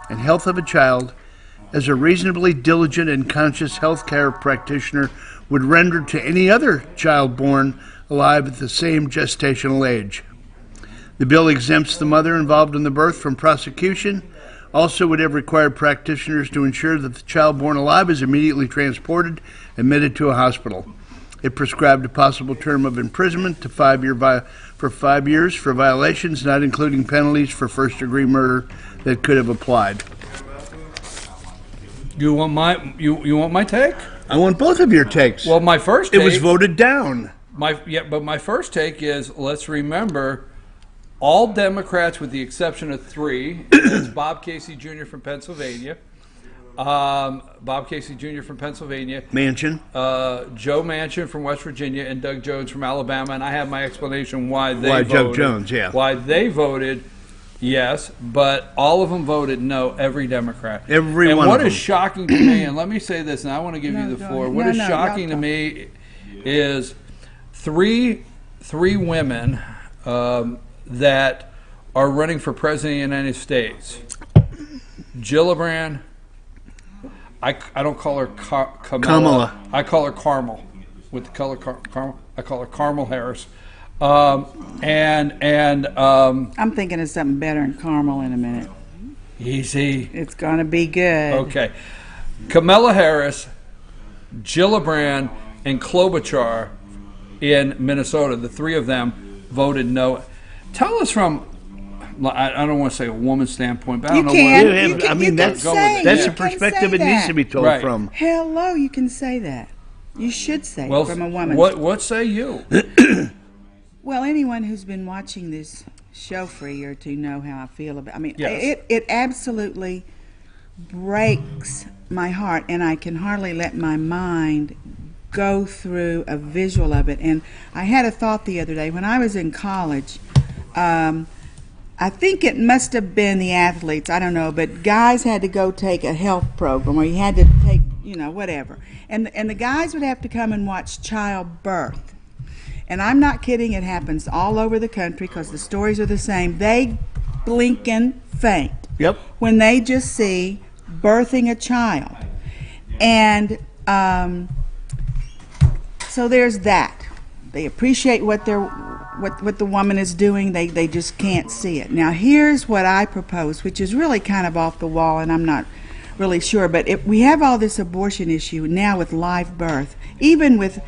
and health of a child as a reasonably diligent and conscious health care practitioner would render to any other child born alive at the same gestational age. The bill exempts the mother involved in the birth from prosecution, also would have required practitioners to ensure that the child born alive is immediately transported and admitted to a hospital. It prescribed a possible term of imprisonment to 5 years for violations, not including penalties for first-degree murder that could have applied. You want my take? I want both of your takes. Well, my first take, it was voted down. But my first take is, let's remember, all Democrats with the exception of 3, that's Bob Casey Jr. from Pennsylvania, Manchin, Joe Manchin from West Virginia, and Doug Jones from Alabama, and I have my explanation why they voted yes, but all of them voted no, every Democrat. Every and one what of them. is shocking to me, and let me say this, and I want to give you the floor, what is shocking to me is three women that are running for president of the United States. Gillibrand, I don't call her Kamala. I call her Carmel, with the color Carmel. I call her Carmel Harris. I'm thinking of something better than Carmel in a minute. Easy. It's gonna be good. Okay, Kamala Harris, Gillibrand, and Klobuchar in Minnesota. The 3 of them voted no. Tell us from, I don't want to say a woman's standpoint, but I don't know where. That's a perspective it needs to be told from. Hello, you can say that. You should say it from a woman. What say you? Well, anyone who's been watching this show for a year or two know how I feel about it. I mean, yes. it absolutely breaks my heart, and I can hardly let my mind go through a visual of it. And I had a thought the other day when I was in college. I think it must have been the athletes, I don't know, but guys had to go take a health program, or you had to take, whatever. And the guys would have to come and watch childbirth. And I'm not kidding, it happens all over the country because the stories are the same. They blink and faint when they just see birthing a child. And so there's that. They appreciate what the woman is doing. They just can't see it. Now here's what I propose, which is really kind of off the wall, and I'm not really sure. But if we have all this abortion issue now with live birth, even with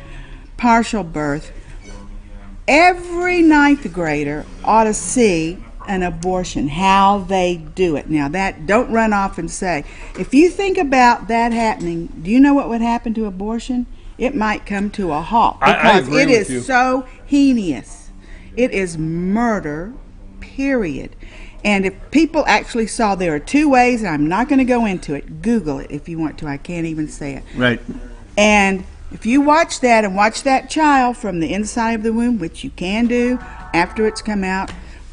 partial birth, every 9th grader ought to see an abortion, how they do it. Now that, don't run off and say, if you think about that happening, do you know what would happen to abortion? It might come to a halt because it is so heinous. It is murder, period. And if people actually saw, there are 2 ways, and I'm not going to go into it. Google it if you want to. I can't even say it. Right. And if you watch that and watch that child from the inside of the womb, which you can do after it's come out,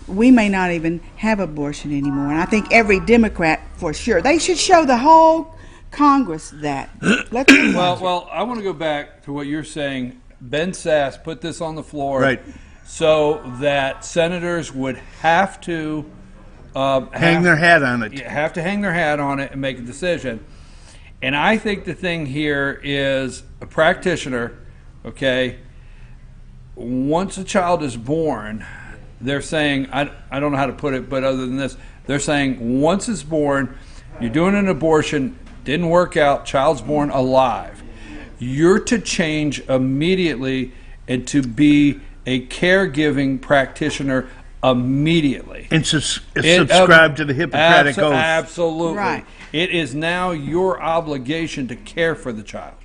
we may not even have abortion anymore. And I think every Democrat, for sure, they should show the whole Congress that. Well, I want to go back to what you're saying. Ben Sass put this on the floor so that senators would have to hang their hat on it. Have to hang their hat on it and make a decision. And I think the thing here is a practitioner, okay, once a child is born, they're saying, I don't know how to put it, but other than this, they're saying once it's born, you're doing an abortion, didn't work out, child's born alive. You're to change immediately and to be a caregiving practitioner immediately. And subscribe to the Hippocratic Oath. Absolutely. Right. It is now your obligation to care for the child.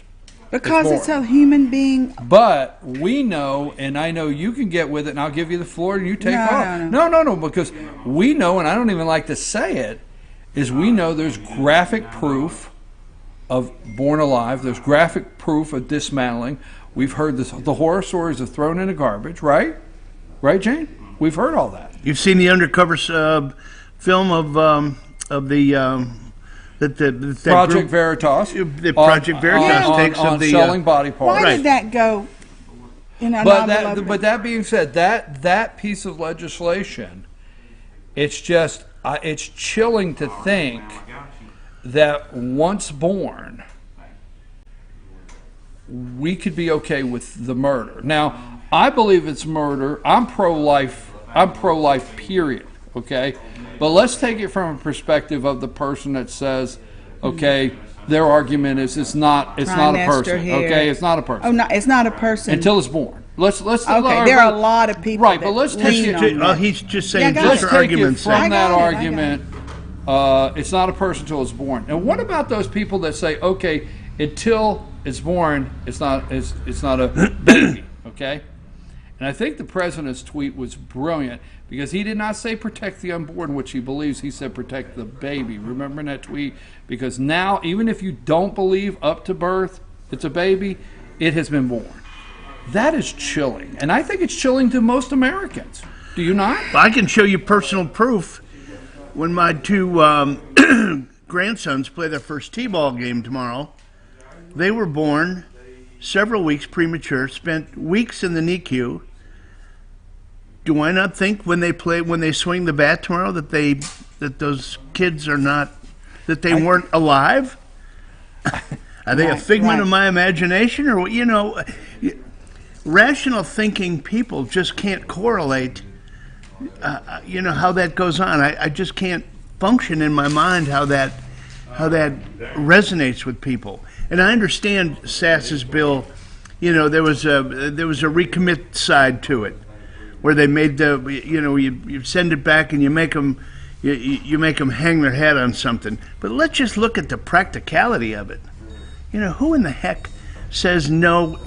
Because it's a human being. But we know, and I know you can get with it, and I'll give you the floor and you take off. No, because we know, and I don't even like to say it, is we know there's graphic proof of born alive. There's graphic proof of dismantling. We've heard the horror stories of thrown in the garbage, right? Right, Jane? We've heard all that. You've seen the undercover film of the Project group, Veritas. The Project Veritas takes on of the selling body parts. Why did that go in an envelope? But that being said, that piece of legislation, it's just it's chilling to think that once born, we could be okay with the murder. Now, I believe it's murder. I'm pro-life. I'm pro-life, period. Okay? But let's take it from a perspective of the person that says, okay, their argument is it's not a person. Here. Okay? It's not a person. Oh, no, it's not a person. Until it's born. Let's okay, there are a lot of people right, that but let's take it. He's just saying Yeah, just Let's for take it argument's from sake. that I got argument. It's not a person until it's born. And what about those people that say, okay, until it's born, it's not a baby, okay? And I think the president's tweet was brilliant because he did not say protect the unborn, which he believes. He said protect the baby. Remember in that tweet? Because now, even if you don't believe up to birth it's a baby, it has been born. That is chilling. And I think it's chilling to most Americans. Do you not? I can show you personal proof. When my two grandsons play their first t-ball game tomorrow, they were born several weeks premature, spent weeks in the NICU. Do I not think when they swing the bat tomorrow that those kids are not, that they weren't alive? Are they a figment of my imagination, or rational thinking people just can't correlate? How that goes on. I just can't function in my mind how that resonates with people. And I understand Sass's bill. There was a recommit side to it, where they made you send it back and you make them hang their hat on something. But let's just look at the practicality of it. Who in the heck says no?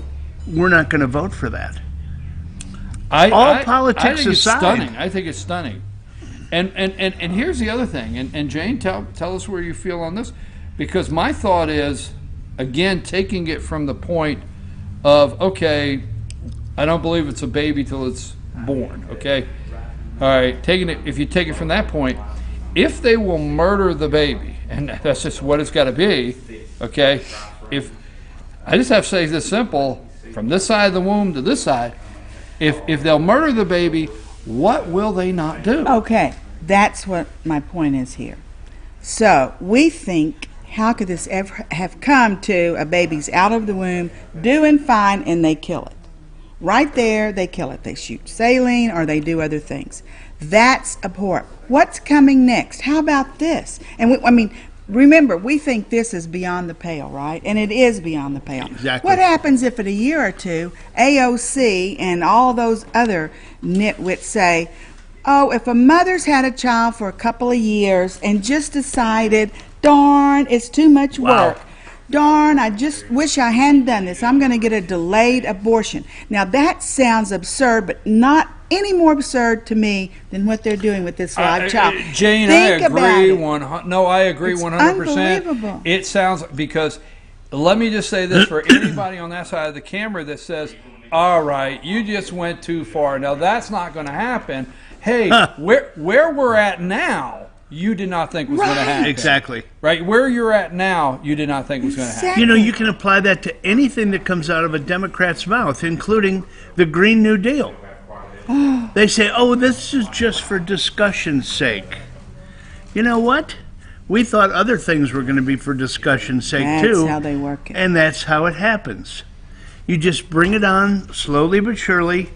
We're not going to vote for that. Politics aside, I think it's stunning. And here's the other thing. And Jane, tell us where you feel on this, because my thought is, again, taking it from the point of, okay, I don't believe it's a baby till it's born. Okay, all right. If you take it from that point, if they will murder the baby, and that's just what it's got to be. Okay, if I just have to say this simple, from this side of the womb to this side. If they'll murder the baby, what will they not do? Okay, that's what my point is here. So we think, how could this ever have come to a baby's out of the womb, doing fine, and they kill it? Right there, they kill it. They shoot saline or they do other things. That's abhorrent. What's coming next? How about this? And remember, we think this is beyond the pale, right? And it is beyond the pale. Exactly. What happens if in a year or two, AOC and all those other nitwits say, oh, if a mother's had a child for a couple of years and just decided, darn, it's too much work. Darn, I just wish I hadn't done this. I'm going to get a delayed abortion. Now, that sounds absurd, but not any more absurd to me than what they're doing with this live child. Jane, Think I agree. I agree It's 100%. unbelievable. It sounds, because let me just say this for anybody on that side of the camera that says, all right, you just went too far. Now, that's not going to happen. Hey, where we're at now, you did not think was going to happen. Exactly. Right? Where you're at now, you did not think was going to happen. You can apply that to anything that comes out of a Democrat's mouth, including the Green New Deal. They say, oh, this is just for discussion's sake. You know what? We thought other things were going to be for discussion's sake, too. That's how they work it. And that's how it happens. You just bring it on slowly but surely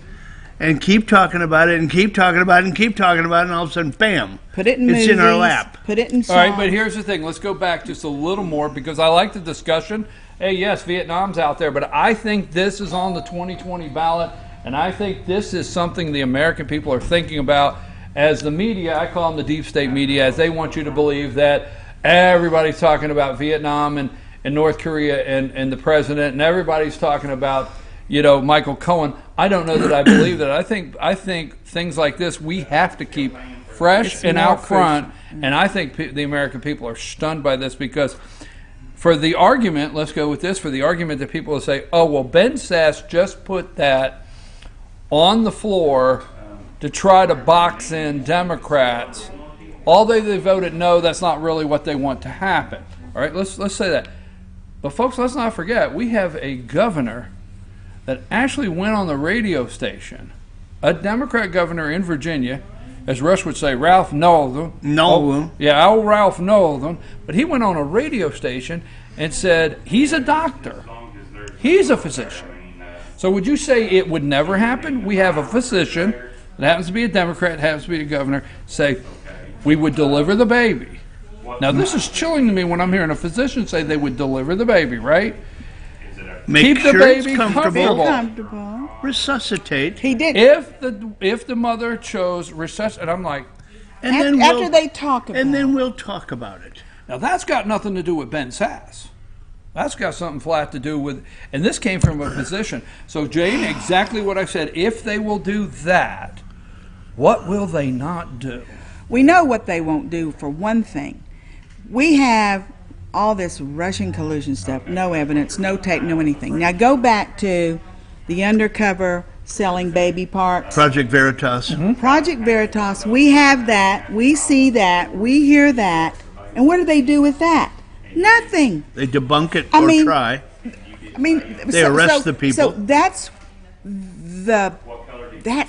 and keep talking about it and keep talking about it and keep talking about it, and all of a sudden, bam, Put it in it's movies, in our lap. Put it in songs. All right, but here's the thing. Let's go back just a little more, because I like the discussion. Hey, yes, Vietnam's out there, but I think this is on the 2020 ballot, and I think this is something the American people are thinking about as the media, I call them the deep state media, as they want you to believe that everybody's talking about Vietnam and North Korea and the president, and everybody's talking about, Michael Cohen. I don't know that I believe that. I think things like this we have to keep fresh It's and more out front. And I think the American people are stunned by this, because for the argument, let's go with this, for the argument that people will say, oh, well, Ben Sass just put that on the floor to try to box in Democrats. Although they voted no, that's not really what they want to happen. All right, let's say that. But folks, let's not forget, we have a governor that actually went on the radio station, a Democrat governor in Virginia, as Rush would say, Ralph Northern. Northern. Yeah, old Ralph Northern. But he went on a radio station and said he's a doctor. He's a physician. So would you say it would never happen? We have a physician that happens to be a Democrat, happens to be a governor, say we would deliver the baby. Now this is chilling to me when I'm hearing a physician say they would deliver the baby, right? Make Keep the sure baby it's comfortable. Comfortable. Resuscitate. He did. If the mother chose resuscitate, and I'm like, And After they talk about and then it. we'll talk about it. now that's got nothing to do with Ben Sass. That's got something flat to do with, and this came from a physician. So Jane, exactly what I said. If they will do that, what will they not do? We know what they won't do for one thing. We have all this Russian collusion stuff, no evidence, no tape, no anything. Now go back to the undercover selling baby parts. Project Veritas. Project Veritas, we have that, we see that, we hear that, and what do they do with that? Nothing. They debunk it I or mean, try. I mean, They arrest the people. So that's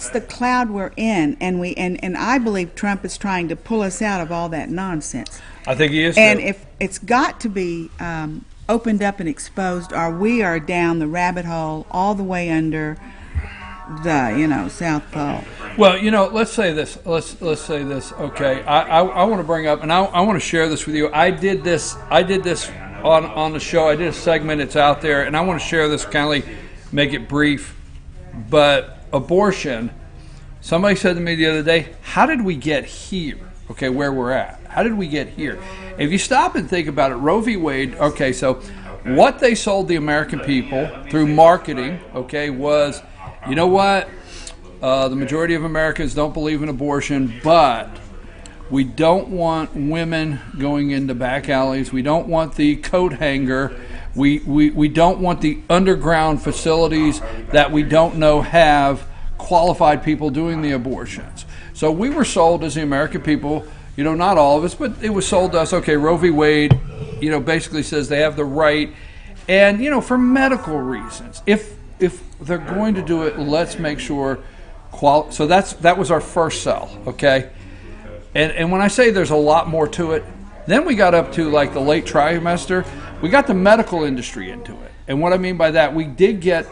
the cloud we're in, and I believe Trump is trying to pull us out of all that nonsense. I think he is. And too. if it's got to be opened up and exposed, or we are down the rabbit hole all the way under the South Pole. Well, let's say this. Let's say this. Okay, I want to bring up, and I want to share this with you. I did this on the show. I did a segment. It's out there, and I want to share this. Kindly make it brief. But abortion. Somebody said to me the other day, "How did we get here? Okay, where we're at. How did we get here?" If you stop and think about it, Roe v. Wade. Okay, so what they sold the American people through marketing, okay, was, you know what? The majority of Americans don't believe in abortion, but we don't want women going into back alleys. We don't want the coat hanger. We don't want the underground facilities that we don't know have qualified people doing the abortions. So we were sold as the American people, not all of us, but it was sold to us, okay, Roe v. Wade, basically says they have the right, and, for medical reasons. If they're going to do it, let's make sure so that was our first sell, okay? And when I say there's a lot more to it, then we got up to like the late trimester, we got the medical industry into it. And what I mean by that, we did get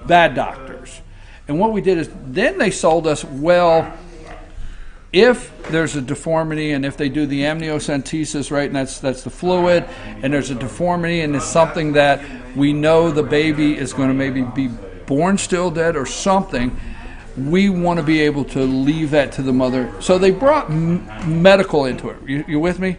bad doctors. And what we did is then they sold us, well, if there's a deformity and if they do the amniocentesis, right, and that's the fluid, and there's a deformity and it's something that we know the baby is going to maybe be born still dead or something, we want to be able to leave that to the mother. So they brought medical into it. You with me?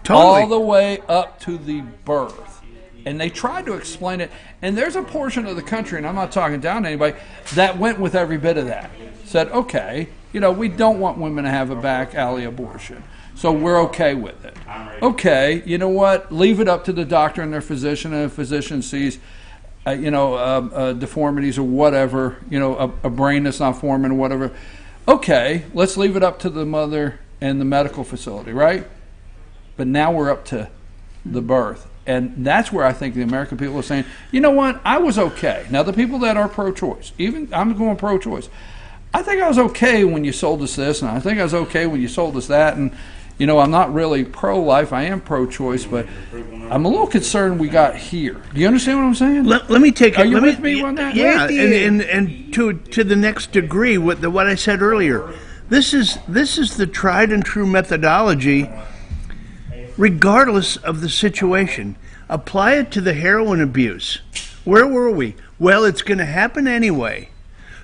Totally. All the way up to the birth. And they tried to explain it. And there's a portion of the country, and I'm not talking down to anybody, that went with every bit of that. Said, okay, we don't want women to have a back alley abortion. So we're okay with it. Okay, you know what? Leave it up to the doctor and their physician, and the physician sees deformities or whatever, a brain that's not forming or whatever. Okay, let's leave it up to the mother and the medical facility, right? But now we're up to the birth. And that's where I think the American people are saying, you know what, I was okay. Now the people that are pro-choice, even I'm going pro-choice, I think I was okay when you sold us this, and I think I was okay when you sold us that, and I'm not really pro-life, I am pro-choice, but I'm a little concerned we got here. Do you understand what I'm saying? Let me take it. Are you with me on that? Yeah, With you. and to the next degree, what I said earlier, this is the tried and true methodology, regardless of the situation. Apply it to the heroin abuse. Where were we? Well, it's going to happen anyway.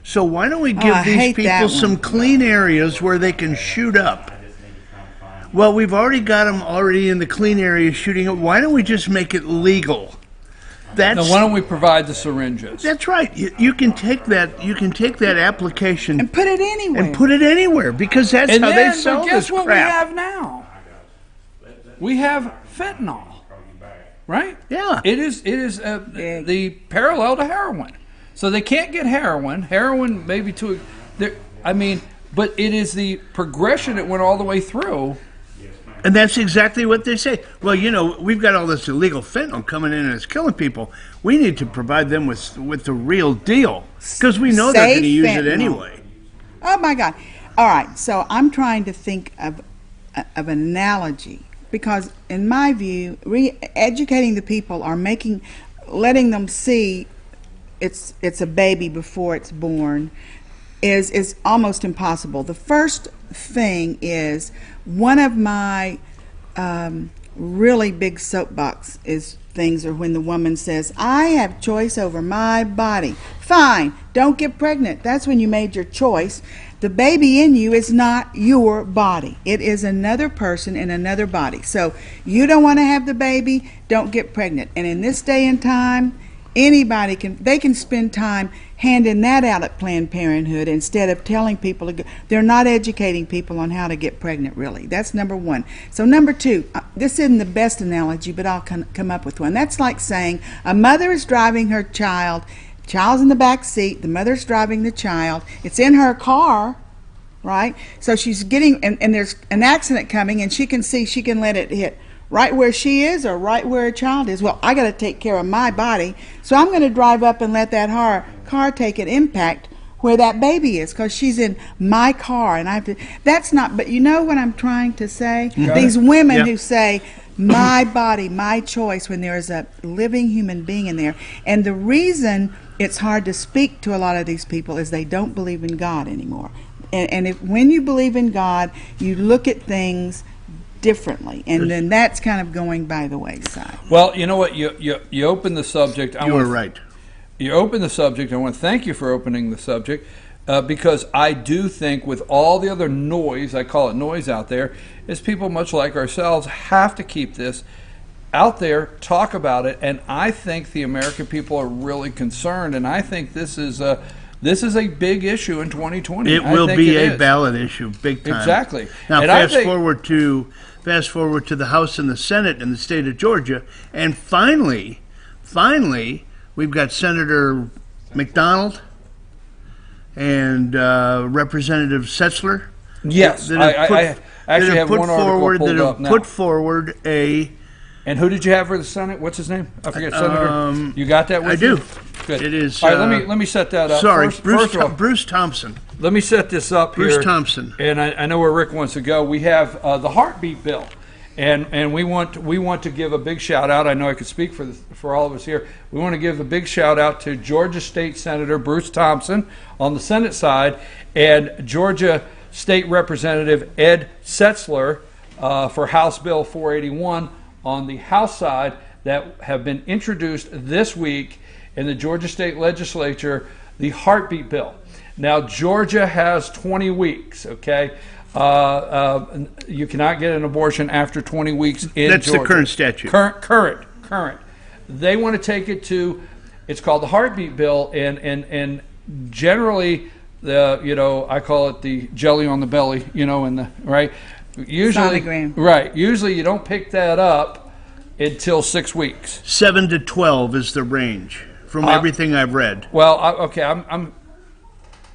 So why don't we give I these hate that people some one. clean areas where they can shoot up? Well, we've already got them in the clean area shooting up. Why don't we just make it legal? Now, why don't we provide the syringes? That's right. You can take that. You can take that application And put it anywhere. and put it anywhere because that's And how then, they sell but guess this what crap. we have now? We have fentanyl, right? Yeah. It is the parallel to heroin. So they can't get heroin. Heroin maybe but it is the progression that went all the way through. And that's exactly what they say. Well, we've got all this illegal fentanyl coming in and it's killing people. We need to provide them with the real deal because we know they're going to Safe use it fentanyl. anyway. Oh my God. all right, so I'm trying to think of an analogy, because in my view, educating the people or letting them see it's a baby before it's born is almost impossible. The first thing is, one of my really big soapbox things are when the woman says, I have choice over my body. Fine, don't get pregnant. That's when you made your choice. The baby in you is not your body. It is another person in another body. So you don't want to have the baby, don't get pregnant. And in this day and time, anybody can spend time handing that out at Planned Parenthood instead of telling people to go. They're not educating people on how to get pregnant, really. That's number one. So number two, this isn't the best analogy, but I'll come up with one. That's like saying a mother is driving her child's in the back seat, the mother's driving the child, it's in her car, right? So she's getting, and there's an accident coming, and she can let it hit right where she is or right where her child is. Well, I got to take care of my body, so I'm going to drive up and let that car take an impact where that baby is, because she's in my car, and I have to. That's not. But you know what I'm trying to say? These women who say, my body, my choice, when there is a living human being in there. And the reason it's hard to speak to a lot of these people is they don't believe in God anymore. And when you believe in God, you look at things differently, and then that's kind of going by the wayside. Well, you know what? You opened the subject. You were right. You opened the subject. I want to thank you for opening the subject, because I do think with all the other noise, I call it noise out there, is people much like ourselves have to keep this out there, talk about it, and I think the American people are really concerned, and I think this is a big issue in 2020. It will be a ballot issue, big time. Exactly. Now, And fast forward to the House and the Senate in the state of Georgia, and finally, we've got Senator McDonald and Representative Setzler. Yes, I actually have one article pulled up now. Put forward a. And who did you have for the Senate? What's his name? I forget, Senator. You got that with you? I do. Good. It is. All right, let me set that up. Sorry, First of all, Bruce Thompson. let me set this up here. Bruce Thompson. And I know where Rick wants to go. We have the heartbeat bill, and we want to give a big shout out. I know I could speak for all of us here. We want to give a big shout out to Georgia State Senator Bruce Thompson on the Senate side, and Georgia State Representative Ed Setzler for House Bill 481 on the House side, that have been introduced this week in the Georgia State Legislature, the heartbeat bill. Now, Georgia has 20 weeks, okay? You cannot get an abortion after 20 weeks in That's Georgia. the current statute. Current. They want to take it to, it's called the heartbeat bill, and generally, I call it the jelly on the belly, right? Usually, Sonogram. right. Usually, you don't pick that up until 6 weeks. 7 to 12 is the range from everything I've read. Well,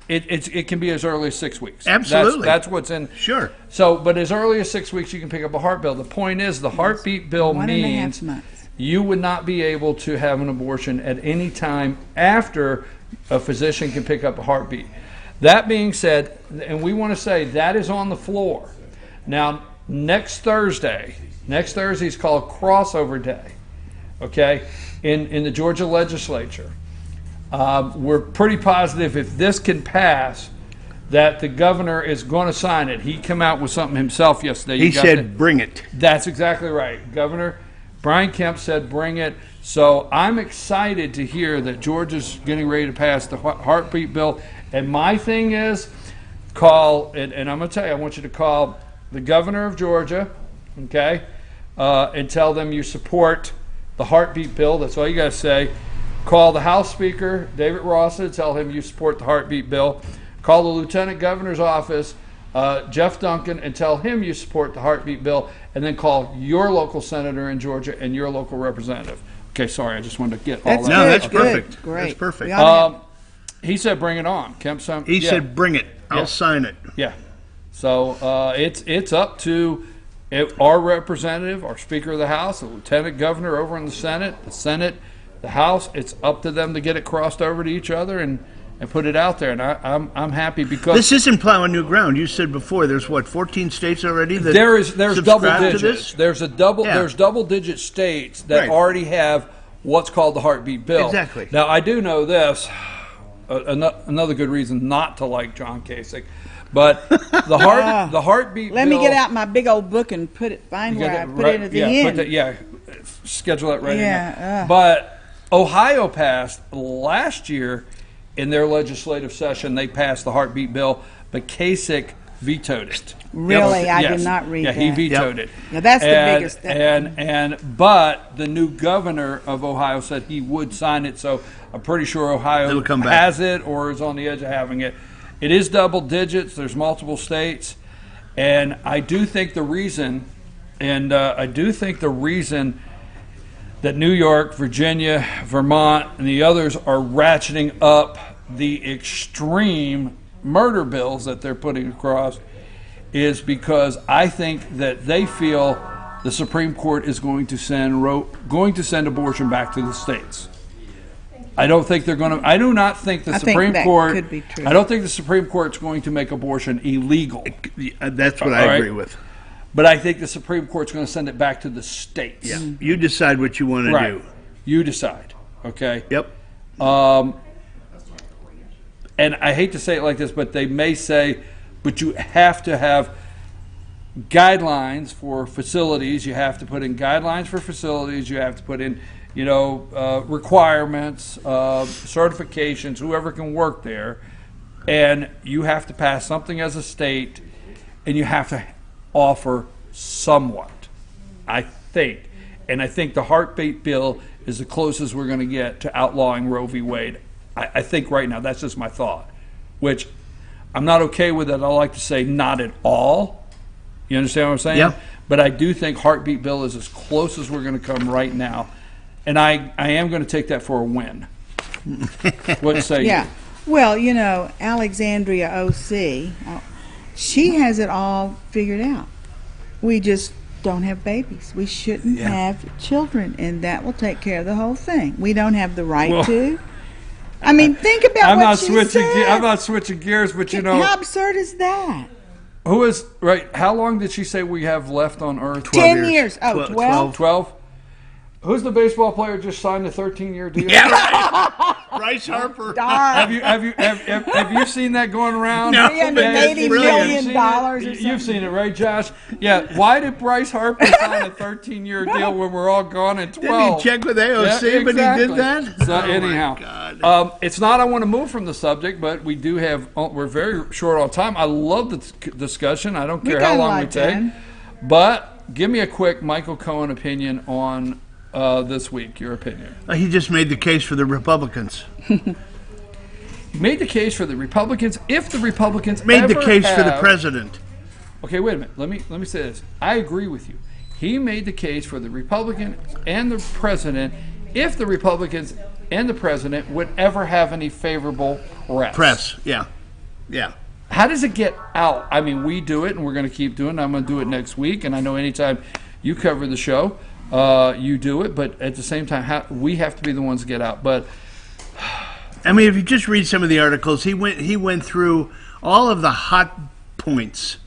it can be as early as 6 weeks. Absolutely. That's what's in. Sure. So, but as early as 6 weeks, you can pick up a heart bill. The point is, the heartbeat bill 1.5 means months. you would not be able to have an abortion at any time after a physician can pick up a heartbeat. That being said, and we want to say that is on the floor. Now, next Thursday is called Crossover Day, okay, in the Georgia legislature. We're pretty positive if this can pass that the governor is going to sign it. He came out with something himself yesterday. He said, bring it. That's exactly right. Governor Brian Kemp said, bring it. So I'm excited to hear that Georgia's getting ready to pass the heartbeat bill. And my thing is, and I'm going to tell you, I want you to call the governor of Georgia, okay, and tell them you support the heartbeat bill. That's all you got to say. Call the House Speaker, David Rossa, tell him you support the heartbeat bill. Call the Lieutenant Governor's office, Jeff Duncan, and tell him you support the heartbeat bill. And then call your local senator in Georgia and your local representative. Okay, sorry, I just wanted to get all that. No, that's Good. perfect. Great. That's perfect. He said, bring it on. Kemp said, He said, bring it. I'll sign it. Yeah. So it's up to our representative, our Speaker of the House, the Lieutenant Governor over in the Senate, the House. It's up to them to get it crossed over to each other and and put it out there. And I'm happy because This isn't plowing new ground. You said before there's what 14 states already that there's double subscribe to digits. this? There's double digit states that Right. already have what's called the heartbeat bill. Exactly. Now I do know this. Another good reason not to like John Kasich, but the heartbeat. Let bill, me get out my big old book and find you where got I that put right- it at the yeah, end. put that- yeah, schedule it right in Yeah, there. But Ohio passed last year in their legislative session. They passed the heartbeat bill, but Kasich vetoed it. Really? I Yes. did not read Yeah, he that. vetoed Yep. it. Yeah, that's the biggest thing. But the new governor of Ohio said he would sign it. So I'm pretty sure Ohio It'll come back. has it or is on the edge of having it. It is double digits. There's multiple states, and I do think the reason, that New York, Virginia, Vermont, and the others are ratcheting up the extreme murder bills that they're putting across is because I think that they feel the Supreme Court is going to send abortion back to the states. I don't think they're going to. I do not think the I think Supreme that Court. could be true. I don't think the Supreme Court's going to make abortion illegal. That's what All I right. agree with. But I think the Supreme Court's going to send it back to the states. Yeah. You decide what you want to Right. do. You decide. Okay. Yep. And I hate to say it like this, but they may say, but you have to have guidelines for facilities. You have to put in guidelines for facilities. You have to put in, requirements, certifications, whoever can work there. And you have to pass something as a state, and you have to offer somewhat, I think. And I think the heartbeat bill is the closest we're going to get to outlawing Roe v. Wade. I think right now, that's just my thought, which I'm not okay with it. I like to say not at all. You understand what I'm saying? Yeah. But I do think heartbeat bill is as close as we're going to come right now. And I am going to take that for a win. What say Yeah. you? Well, Alexandria OC, she has it all figured out. We just don't have babies. We shouldn't have children, and that will take care of the whole thing. We don't have the right to. I mean, think about I'm what not she switching. said. I'm not switching gears, but How absurd is that? who is right? How long did she say we have left on Earth? 10 years. years. Oh, 12? 12. Who's the baseball player just signed a 13-year deal? Yeah. Right. Bryce Harper. Have you seen that going around? No, $380 million or something. You've seen it, right, Josh? Yeah. Why did Bryce Harper sign a 13-year deal when we're all gone in 12? Didn't he check with AOC when he did that? So Oh, my anyhow, God. it's not. I want to move from the subject, but we do have. We're very short on time. I love the discussion. I don't care got how a long lot we take. done. But give me a quick Michael Cohen opinion on this week. Your opinion. He just made the case for the Republicans. He made the case for the Republicans. If the Republicans Made the ever case for the have- president. Okay, wait a minute. Let me say this. I agree with you. He made the case for the Republican and the president if the Republicans and the president would ever have any favorable press. Yeah. Yeah. How does it get out? I mean, we do it, and we're going to keep doing it. I'm going to do it next week, and I know anytime you cover the show, you do it. But at the same time, we have to be the ones to get out. But I mean, if you just read some of the articles, he went through all of the hot points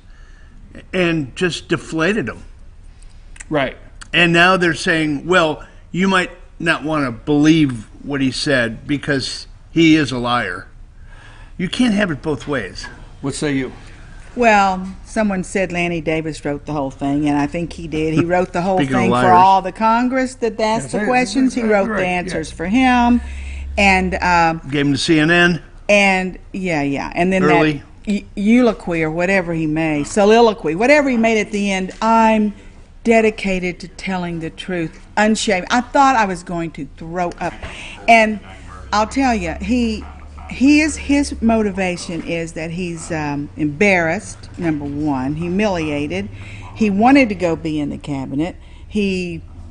and just deflated them. right, And now they're saying, well, you might not want to believe what he said because he is a liar. You can't have it both ways. what say you? Well, someone said Lanny Davis wrote the whole thing, and I think he did. He wrote the whole Speaking of thing for liars. all the Congress that asked the questions. He wrote right, the yeah. answers for him, and Gave him to CNN. and then Early. that euloquy or whatever he made, soliloquy, whatever he made at the end. I'm dedicated to telling the truth, unshaven. I thought I was going to throw up, and I'll tell you, his motivation is that he's embarrassed, number one, humiliated. He wanted to go be in the cabinet.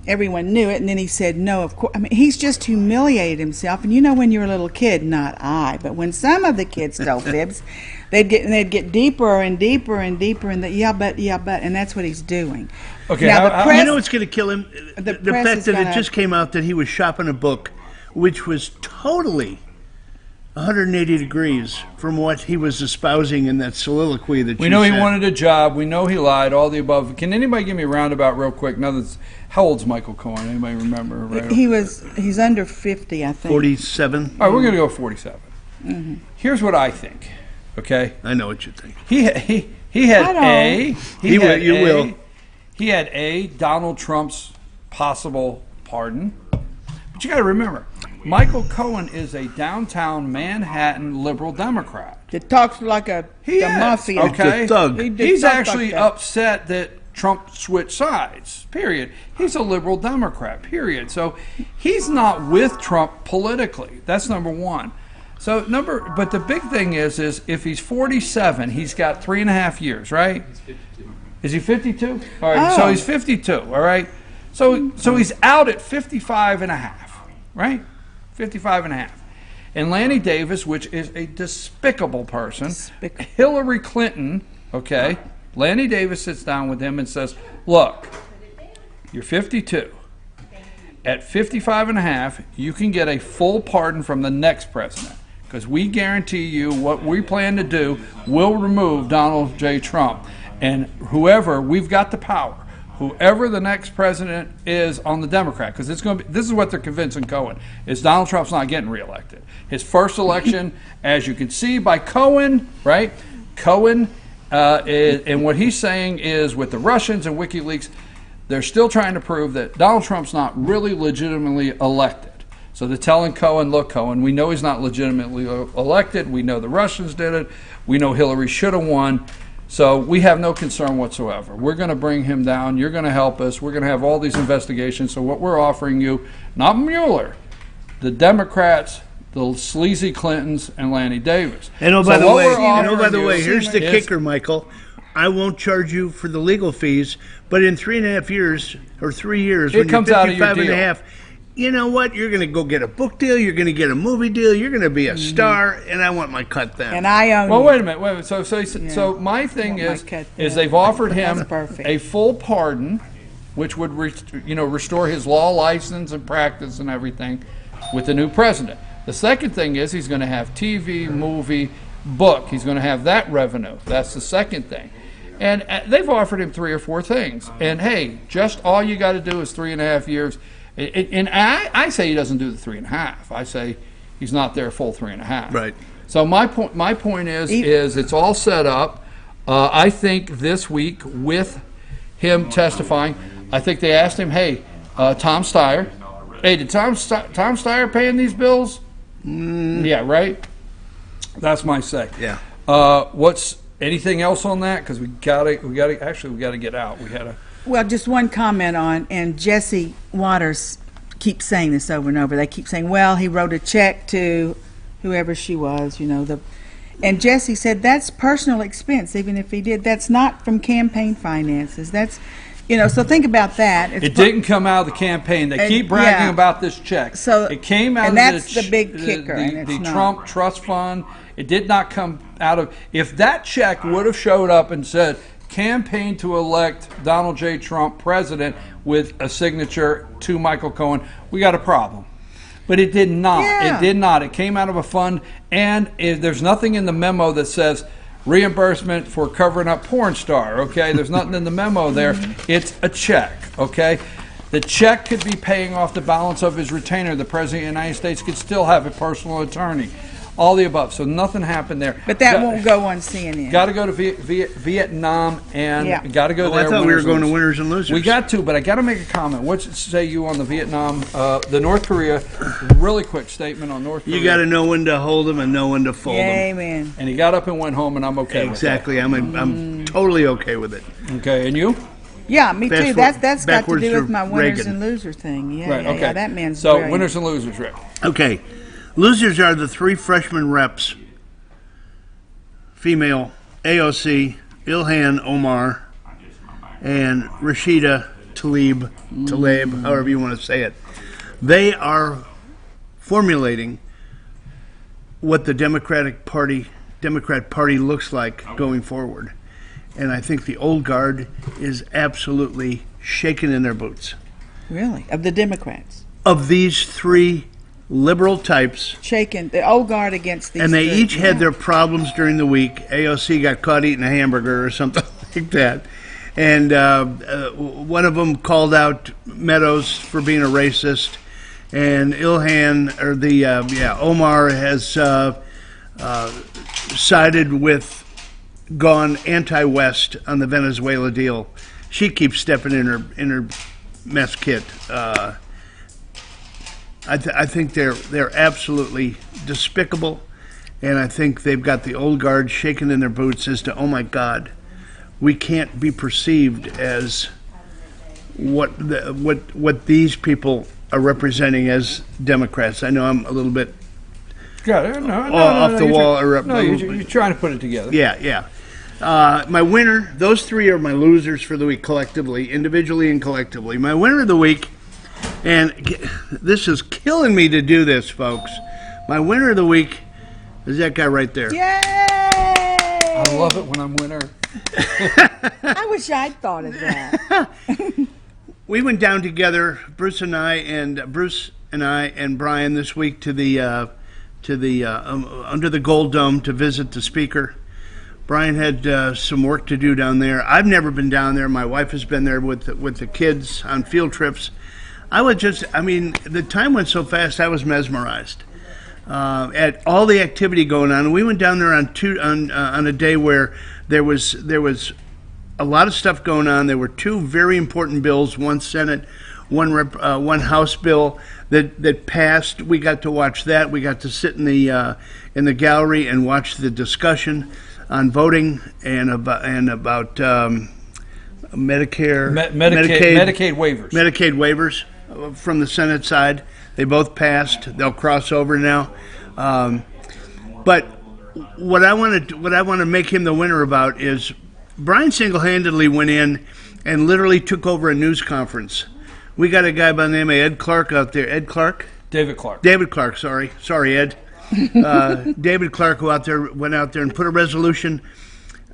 Everyone knew it, and then he said no. Of course, I mean, he's just humiliated himself. And when you're a little kid, not I, but when some of the kids tell fibs, they'd get deeper and deeper and deeper in the yeah, but, and that's what he's doing. Okay, Now, the press, You know what's going to kill him? The press fact is that gonna- it just came out that he was shopping a book, which was totally 180 degrees from what he was espousing in that soliloquy that We you know he said. wanted a job. We know he lied. All the above. Can anybody give me a roundabout real quick? How old's Michael Cohen? Anybody remember? Right? He's under 50, I think. 47. All right, we're going to go 47. Here's what I think. Okay. I know what you think. He had I don't. will. He had Donald Trump's possible pardon. But you got to remember, Michael Cohen is a downtown Manhattan liberal Democrat. That talks like the mafia. Okay. The thug. He's talk actually like that. upset that Trump switched sides. Period. He's a liberal Democrat. Period. So he's not with Trump politically. That's number one. But the big thing is if he's 47, he's got 3.5 years, right? He's 52. Is he 52? All right. So he's 52. All right. So he's out at 55 and a half, right? 55 and a half. And Lanny Davis, which is a despicable person, Hillary Clinton, okay, Lanny Davis sits down with him and says, look, you're 52. At 55 and a half, you can get a full pardon from the next president because we guarantee you what we plan to do will remove Donald J. Trump. And we've got the power. Whoever the next president is on the Democrat, because this is what they're convincing Cohen, is Donald Trump's not getting reelected. His first election, as you can see by Cohen, right? Cohen, and what he's saying is with the Russians and WikiLeaks, they're still trying to prove that Donald Trump's not really legitimately elected. So they're telling Cohen, look, Cohen, we know he's not legitimately elected. We know the Russians did it. We know Hillary should have won. So we have no concern whatsoever. We're going to bring him down. You're going to help us. We're going to have all these investigations. So what we're offering you, not Mueller, the Democrats, the sleazy Clintons, and Lanny Davis. And by the way, here's the kicker, Michael. I won't charge you for the legal fees, but in 3.5 years or 3 years, when comes you're out of your 55 and a deal. half, you know what? You're going to go get a book deal. You're going to get a movie deal. You're going to be a star, and I want my cut then. And I own Well, you. wait a minute. So my thing Want my is cut there. they've offered him That's perfect. a full pardon, which would restore his law license and practice and everything with the new president. The second thing is he's going to have TV, movie, book. He's going to have that revenue. That's the second thing. And they've offered him 3 or 4 things. And hey, just all you got to do is 3.5 years. And I say he doesn't do the 3.5. I say he's not there full 3.5. Right. So my point is it's all set up. I think this week with him testifying, I think they asked him, hey, Tom Steyer, hey, did Tom Steyer paying these bills? Yeah, right. That's my say. Yeah. What's anything else on that? Because we gotta get out. We had a. Well, just one comment on, and Jesse Waters keeps saying this over and over. They keep saying, well, he wrote a check to whoever she was, and Jesse said that's personal expense, even if he did. That's not from campaign finances. That's, so think about that. It didn't come out of the campaign. They keep bragging about this check. So it came out and of that's the big kicker, and it's the not. Trump Trust Fund. It did not come out of. If that check would have showed up and said, campaign to elect Donald J. Trump president with a signature to Michael Cohen, we got a problem. But it did not. Yeah. It did not. It came out of a fund, and there's nothing in the memo that says reimbursement for covering up porn star, okay? There's nothing in the memo there. It's a check, okay? The check could be paying off the balance of his retainer. The President of the United States could still have a personal attorney. All the above. So nothing happened there. But that won't go on CNN. Got to go to Vietnam and got to go there. I thought we were going to winners and losers. We got to, but I got to make a comment. What say you on the Vietnam, the North Korea? Really quick statement on North Korea. You got to know when to hold them and know when to fold them. Amen. And he got up and went home, and I'm okay Exactly. I'm totally okay with it. with that. Okay, and you? Yeah, me too. That's got to do with my winners Reagan. and losers thing. Yeah, Right. Okay. yeah, that man's so brilliant. winners and losers, Rick. Okay. Losers are the 3 freshman reps, female, AOC, Ilhan Omar, and Rashida Tlaib, however you want to say it. They are formulating what the Democrat Party looks like going forward. And I think the old guard is absolutely shaken in their boots. Really? Of the Democrats? Of these 3 liberal types, Shaking the old guard against these. and they three. each had their problems during the week. AOC got caught eating a hamburger or something like that. And one of them called out Meadows for being a racist. And Omar has sided with, gone anti-West on the Venezuela deal. She keeps stepping in her mess kit. I think they're absolutely despicable, and I think they've got the old guard shaking in their boots as to, oh my God, we can't be perceived as what these people are representing as Democrats. I know I'm a little bit off the wall. You're trying to put it together. Yeah. My winner, those three are my losers for the week collectively, individually and collectively. My winner of the week, and this is killing me to do this, folks. My winner of the week is that guy right there. Yay! I love it when I'm winner. I wish I'd thought of that. We went down together, Bruce and I and Brian this week to the under the Gold Dome to visit the speaker. Brian had some work to do down there. I've never been down there. My wife has been there with the kids on field trips. The time went so fast. I was mesmerized at all the activity going on. And we went down there on a day where there was a lot of stuff going on. There were two very important bills, one Senate, one House bill that passed. We got to watch that. We got to sit in the gallery and watch the discussion on voting and about Medicare, Medicaid waivers. Medicaid waivers from the Senate side. They both passed. They'll cross over now. But what I want to make him the winner about is Brian single-handedly went in and literally took over a news conference. We got a guy by the name of Ed Clark out there. Ed Clark? David Clark. David Clark, sorry, Ed. David Clark, who went out there and put a resolution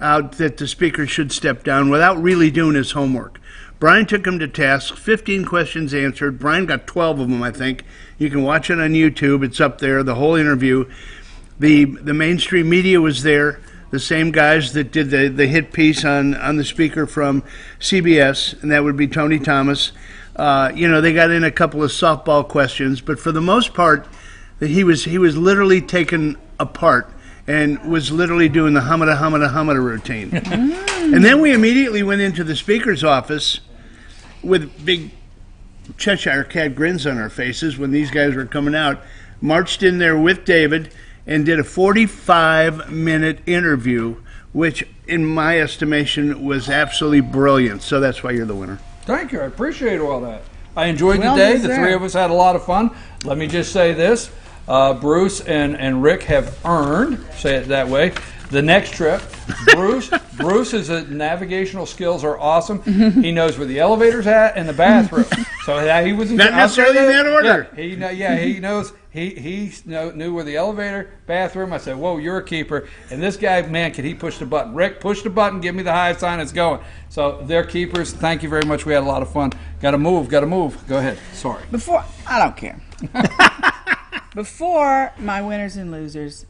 out that the speaker should step down without really doing his homework. Brian took him to task, 15 questions answered. Brian got 12 of them, I think. You can watch it on YouTube. It's up there, the whole interview. The mainstream media was there, the same guys that did the hit piece on the speaker from CBS, and that would be Tony Thomas. They got in a couple of softball questions, but for the most part, he was literally taken apart and was literally doing the hamada routine. And then we immediately went into the speaker's office with big Cheshire cat grins on our faces when these guys were coming out, marched in there with David and did a 45-minute interview, which in my estimation was absolutely brilliant. So that's why you're the winner. Thank you. I appreciate all that. I enjoyed Well the day. deserved. The three of us had a lot of fun. Let me just say this. Bruce and Rick have earned, say it that way, the next trip. Bruce's navigational skills are awesome. He knows where the elevator's at and the bathroom. So he was Not necessarily in that order. He knows. He knew where the elevator, bathroom. I said, "Whoa, you're a keeper." And this guy, man, can he push the button? Rick, push the button. Give me the high sign. It's going. So they're keepers. Thank you very much. We had a lot of fun. Got to move. Go ahead. Sorry. I don't care. Before my winners and losers,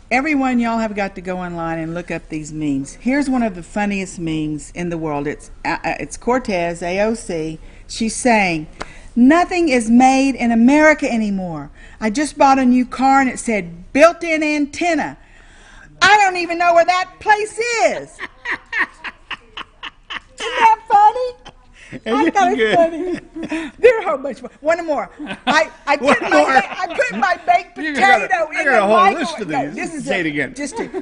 everyone, y'all have got to go online and look up these memes. Here's one of the funniest memes in the world. It's Cortez, AOC. She's saying, "Nothing is made in America anymore. I just bought a new car and it said built-in antenna. I don't even know where that place is." Isn't that funny? I thought it was funny. There are a whole bunch more. One more. I put my baked potato in the microwave. I got a whole list of these. Say it again.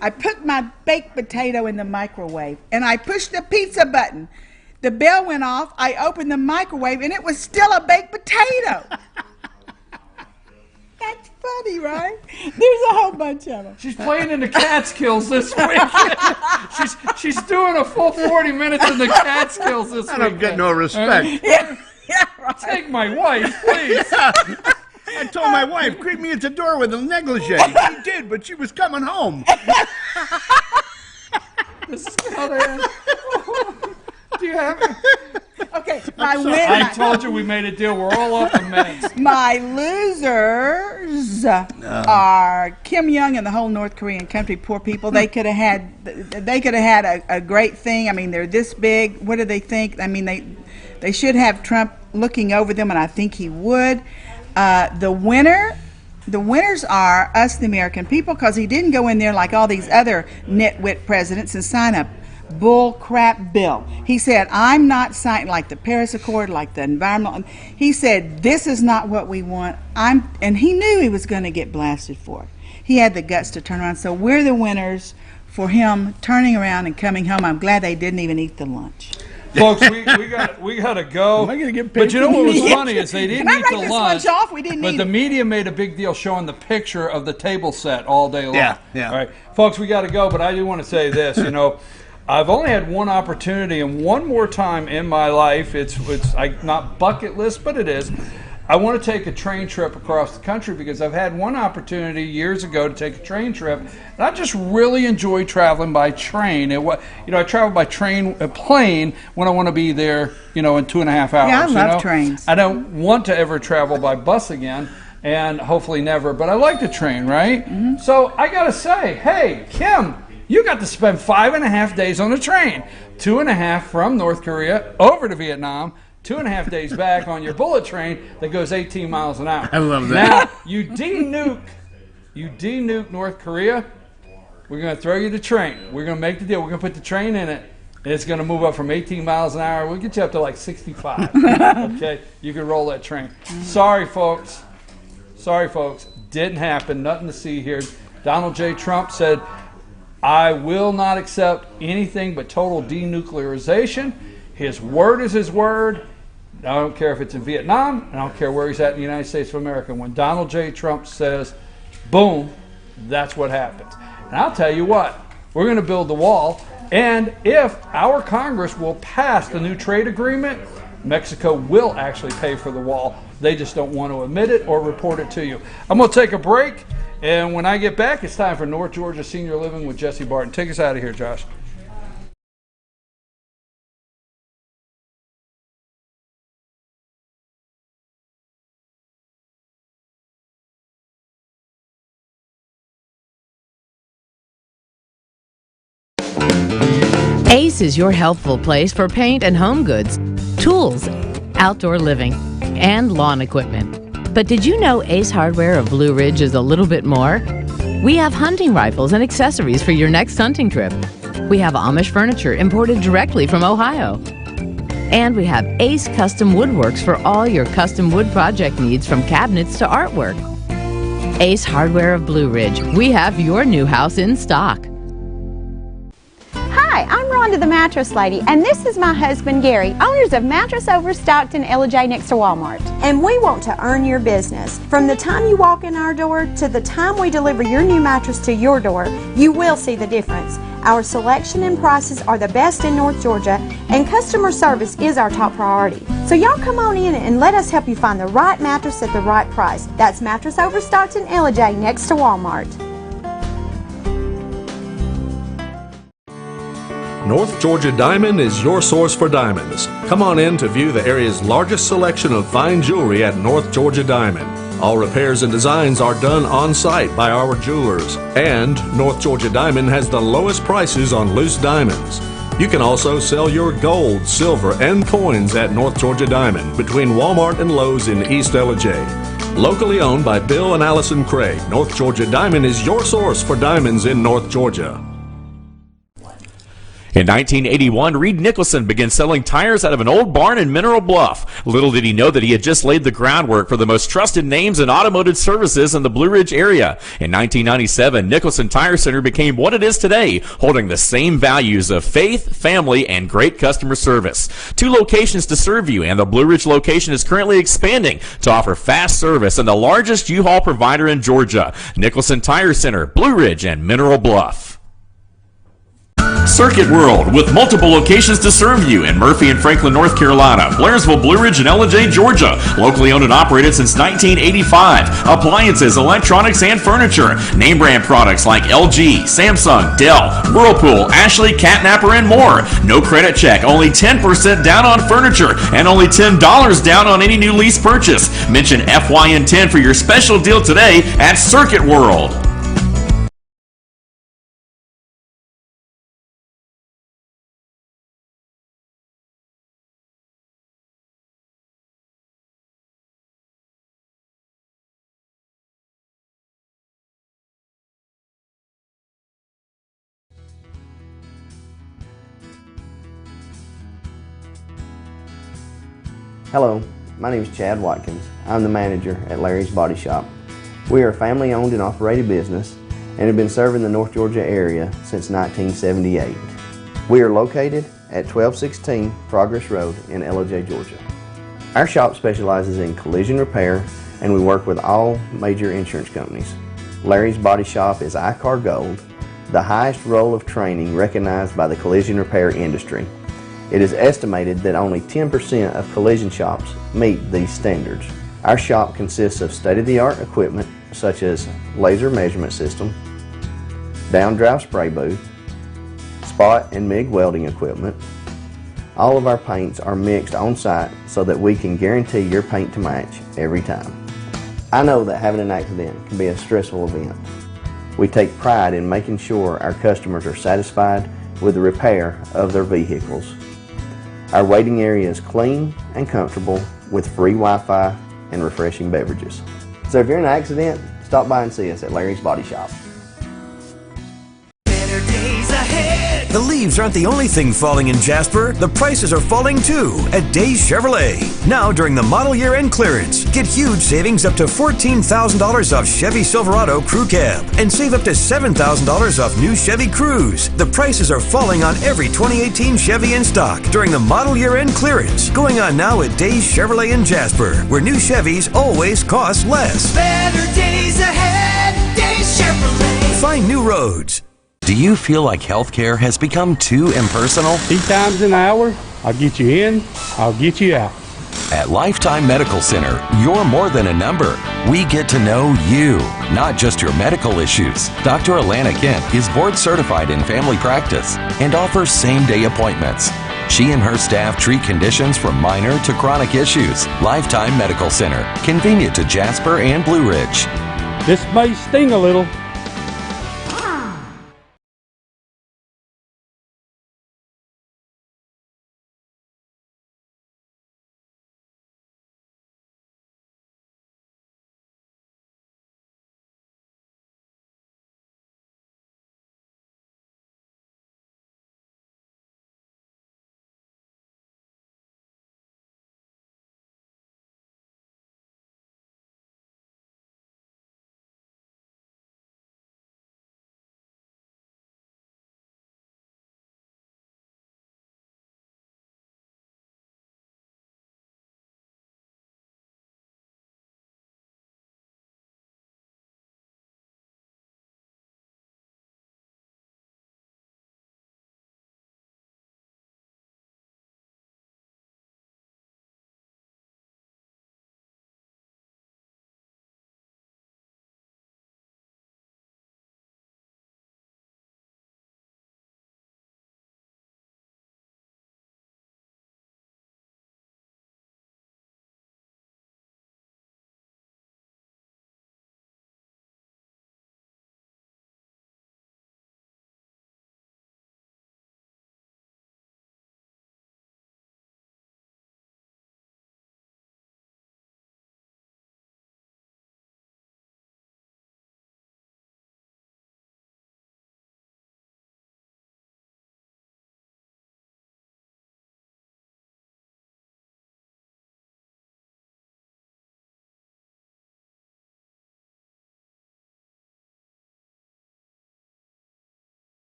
I put my baked potato in the microwave, and I pushed the pizza button. The bell went off. I opened the microwave, and it was still a baked potato. That's funny, right? There's a whole bunch of them. She's playing in the Catskills this week. she's doing a full 40 minutes in the Catskills this week. I don't get no respect. Yeah, right. Take my wife, please. I told my wife, greet me at the door with a negligee. She did, but she was coming home. This is how they end. Do you have it? Okay, I told you we made a deal. We're all up in minutes. My losers are Kim Jong and the whole North Korean country. Poor people. They could have had a great thing. I mean, they're this big. What do they think? I mean, they should have Trump looking over them, and I think he would. The winners are us, the American people, because he didn't go in there like all these other nitwit presidents and sign a bull crap bill. He said, I'm not signing, like the Paris Accord, like the environmental. He said, this is not what we want. And he knew he was going to get blasted for it. He had the guts to turn around. So we're the winners for him turning around and coming home. I'm glad they didn't even eat the lunch. Folks, we got to go. Am I gonna get paid But you know for what was this? funny is they didn't Can I eat write the this lunch. lunch off? We didn't But eat the it. media made a big deal showing the picture of the table set all day long. Yeah. All right, folks, we got to go. But I do want to say this. I've only had one opportunity, and one more time in my life. It's not bucket list, but it is. I want to take a train trip across the country because I've had one opportunity years ago to take a train trip, and I just really enjoy traveling by train. I travel by plane when I want to be there, in 2.5 hours. Yeah, I love trains. I don't want to ever travel by bus again, and hopefully never. But I like the train, right? Mm-hmm. So I gotta say, hey, Kim, you got to spend 5.5 days on the train, 2.5 from North Korea over to Vietnam. 2.5 days back on your bullet train that goes 18 miles an hour. I love that. Now, you denuke North Korea, we're going to throw you the train. We're going to make the deal. We're going to put the train in it. It's going to move up from 18 miles an hour. We'll get you up to like 65. Okay? You can roll that train. Sorry, folks. Didn't happen. Nothing to see here. Donald J. Trump said, I will not accept anything but total denuclearization. His word is his word. I don't care if it's in Vietnam. I don't care where he's at in the United States of America. When Donald J. Trump says, boom, that's what happens. And I'll tell you what, we're going to build the wall. And if our Congress will pass the new trade agreement, Mexico will actually pay for the wall. They just don't want to admit it or report it to you. I'm going to take a break. And when I get back, it's time for North Georgia Senior Living with Jesse Barton. Take us out of here, Josh. Ace is your healthful place for paint and home goods, tools, outdoor living, and lawn equipment. But did you know Ace Hardware of Blue Ridge is a little bit more? We have hunting rifles and accessories for your next hunting trip. We have Amish furniture imported directly from Ohio. And we have Ace Custom Woodworks for all your custom wood project needs, from cabinets to artwork. Ace Hardware of Blue Ridge. We have your new house in stock. Hi, I'm Rhonda the Mattress Lady, and this is my husband Gary, owners of Mattress Overstocked in LJ next to Walmart. And we want to earn your business. From the time you walk in our door to the time we deliver your new mattress to your door, you will see the difference. Our selection and prices are the best in North Georgia, and customer service is our top priority. So y'all come on in and let us help you find the right mattress at the right price. That's Mattress Overstocked in LJ next to Walmart. North Georgia Diamond is your source for diamonds. Come on in to view the area's largest selection of fine jewelry at North Georgia Diamond. All repairs and designs are done on site by our jewelers. And North Georgia Diamond has the lowest prices on loose diamonds. You can also sell your gold, silver, and coins at North Georgia Diamond between Walmart and Lowe's in East LJ. Locally owned by Bill and Allison Craig, North Georgia Diamond is your source for diamonds in North Georgia. In 1981, Reed Nicholson began selling tires out of an old barn in Mineral Bluff. Little did he know that he had just laid the groundwork for the most trusted names in automotive services in the Blue Ridge area. In 1997, Nicholson Tire Center became what it is today, holding the same values of faith, family, and great customer service. 2 locations to serve you, and the Blue Ridge location is currently expanding to offer fast service and the largest U-Haul provider in Georgia. Nicholson Tire Center, Blue Ridge, and Mineral Bluff. Circuit World, with multiple locations to serve you in Murphy and Franklin, North Carolina, Blairsville, Blue Ridge, and Ellijay, Georgia. Locally owned and operated since 1985. Appliances, electronics, and furniture. Name brand products like LG, Samsung, Dell, Whirlpool, Ashley, Catnapper, and more. No credit check, only 10% down on furniture, and only $10 down on any new lease purchase. Mention FYN10 for your special deal today at Circuit World. Hello, my name is Chad Watkins. I'm the manager at Larry's Body Shop. We are a family-owned and operated business and have been serving the North Georgia area since 1978. We are located at 1216 Progress Road in Ellijay, Georgia. Our shop specializes in collision repair and we work with all major insurance companies. Larry's Body Shop is ICAR Gold, the highest role of training recognized by the collision repair industry. It is estimated that only 10% of collision shops meet these standards. Our shop consists of state-of-the-art equipment such as laser measurement system, down-drive spray booth, spot and MIG welding equipment. All of our paints are mixed on-site so that we can guarantee your paint to match every time. I know that having an accident can be a stressful event. We take pride in making sure our customers are satisfied with the repair of their vehicles. Our waiting area is clean and comfortable with free Wi-Fi and refreshing beverages. So if you're in an accident, stop by and see us at Larry's Body Shop. The leaves aren't the only thing falling in Jasper. The prices are falling too at Days Chevrolet. Now during the model year end clearance, get huge savings up to $14,000 off Chevy Silverado Crew Cab and save up to $7,000 off new Chevy Cruze. The prices are falling on every 2018 Chevy in stock during the model year end clearance. Going on now at Days Chevrolet in Jasper, where new Chevys always cost less. Better days ahead, Days Chevrolet. Find new roads. Do you feel like healthcare has become too impersonal? 3 times an hour, I'll get you in, I'll get you out. At Lifetime Medical Center, you're more than a number. We get to know you, not just your medical issues. Dr. Alana Kent is board certified in family practice and offers same-day appointments. She and her staff treat conditions from minor to chronic issues. Lifetime Medical Center, convenient to Jasper and Blue Ridge. This may sting a little.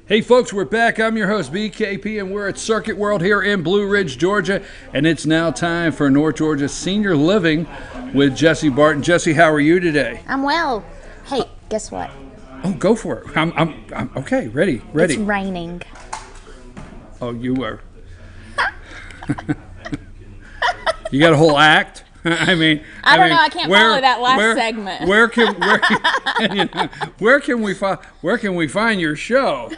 Hey folks, we're back. I'm your host BKP and we're at Circuit World here in Blue Ridge, Georgia, and it's now time for North Georgia Senior Living with Jesse Barton. Jesse, how are you today? I'm well. Hey, guess what? Oh, go for it. I'm okay. Ready. It's raining. Oh, you are. You got a whole act. I mean, I don't know. I can't follow that last segment. Where can we find your show?